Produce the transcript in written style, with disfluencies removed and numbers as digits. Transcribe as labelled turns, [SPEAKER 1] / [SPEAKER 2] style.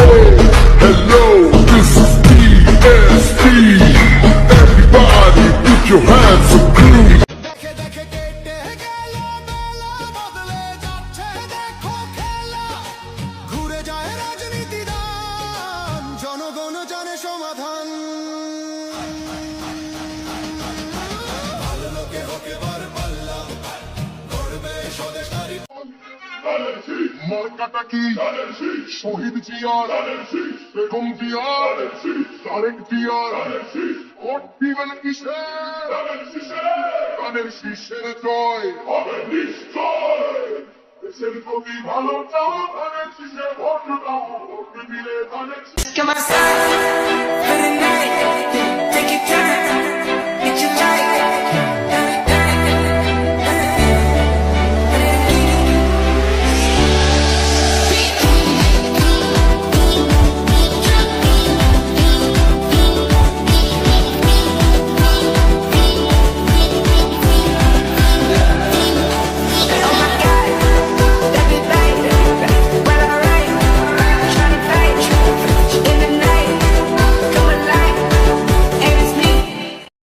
[SPEAKER 1] Hello, this is DSP. Everybody put your hands up, please.
[SPEAKER 2] জনগণ জানে সমাধান ভালো লোকে হোকে বার পাল্লা করবে স্বদেশারি
[SPEAKER 1] মার্কাটা কি শহীদ জিয়ার বেগম জিয়ার তারেক জিয়ার ভোট দিবেন কিসে কানের শীষের জয় হবে নিশ্চয় দেশের প্রতি ভালো চাও ধানের শীষে ভোট দাও ভোট দিলে ধানের
[SPEAKER 3] Que mais